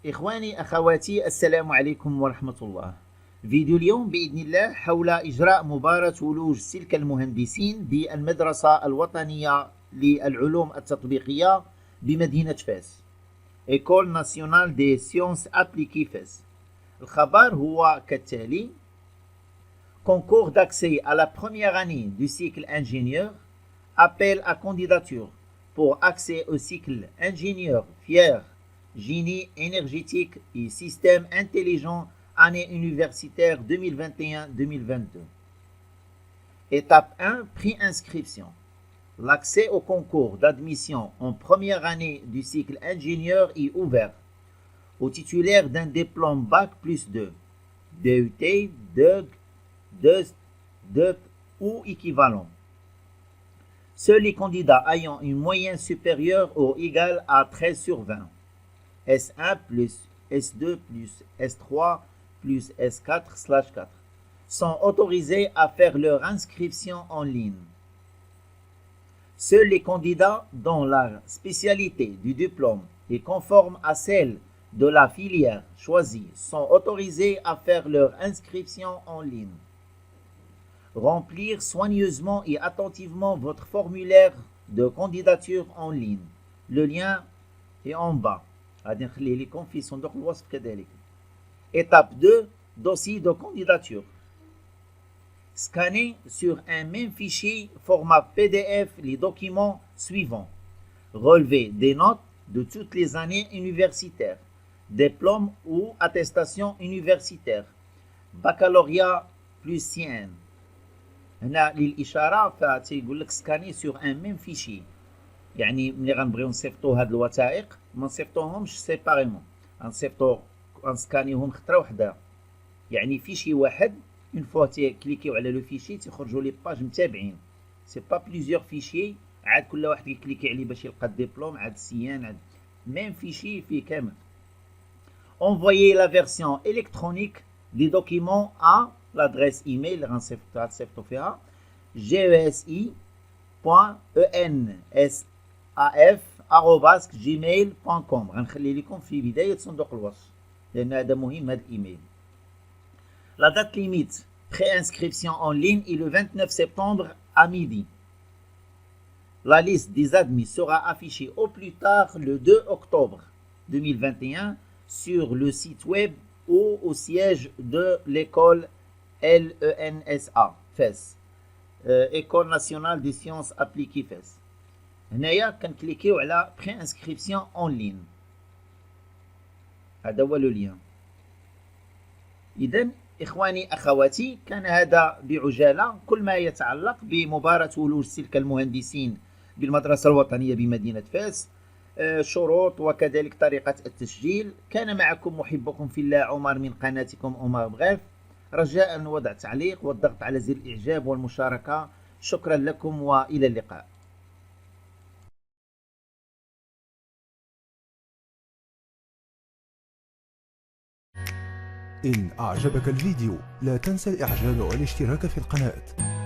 إخواني أخواتي السلام عليكم ورحمة الله. فيديو اليوم بإذن الله حول إجراء مباراة ولوج سلك المهندسين بالمدرسة الوطنية للعلوم التطبيقية بمدينة فاس École nationale des sciences appliquées FES. الخبر هو كالتالي: Concours d'accès à la première année du cycle ingénieur. Appel à candidature pour accès au cycle ingénieur fier génie énergétique et système intelligent année universitaire 2021-2022. Étape 1, pré-inscription. L'accès au concours d'admission en première année du cycle ingénieur est ouvert aux titulaires d'un diplôme Bac plus 2, DUT, DEUG, DEUP ou équivalent. Seuls les candidats ayant une moyenne supérieure ou égale à 13 sur 20, S1 plus S2 plus S3 plus S4/4, sont autorisés à faire leur inscription en ligne. Seuls les candidats dont la spécialité du diplôme est conforme à celle de la filière choisie sont autorisés à faire leur inscription en ligne. Remplir soigneusement et attentivement votre formulaire de candidature en ligne. Le lien est en bas. Étape 2, dossier de candidature. Scanner sur un même fichier format PDF les documents suivants. Relevé des notes de toutes les années universitaires, diplôme ou attestation universitaire, baccalauréat plus CN. هنا للإشارة فتيقول لك سكاني سور ان ميم فيشي، يعني ملي غنبغيو نصيفطو هاد الوثائق ما نصيفطوهمش سيباريمون، غنسكانيوهم خطرة وحدة، يعني فيشي واحد. اون فوا كليكيو على لو فيشي تيخرجوا لي باج متابعين، سي با بليزيور فيشي عاد كل واحد يكليكي عليه باش يلقى الدبلوم عاد السيان عاد ميم فيشي فيه كامل. Envoyez la version électronique des documents à l'adresse email اللي غنصيفطو فيها gesi.ensaf@gmail.com. غنخلي لكم في بداية صندوق الوصف لأن هذا مهم، هذا الإيميل. La date limite pré-inscription en ligne est le 29 septembre à midi. La liste des admis sera affichée au plus tard le 2 octobre 2021 sur le site web ou au siège de l'école LENSA FES, École nationale des sciences appliquées FES. هنايا كنكليكيو على pré-inscription en ligne. هذا هو لو لين. إذن إخواني أخواتي، كان هذا بعجالة كل ما يتعلق بمباراة ولوج سلك المهندسين بالمدرسة الوطنية بمدينة فاس، شروط وكذلك طريقة التسجيل. كان معكم محبكم في الله عمر من قناتكم عمر بغيف. رجاء وضع تعليق والضغط على زر الإعجاب والمشاركة. شكرا لكم وإلى اللقاء. إن أعجبك الفيديو لا تنسى الإعجاب والاشتراك في القناة.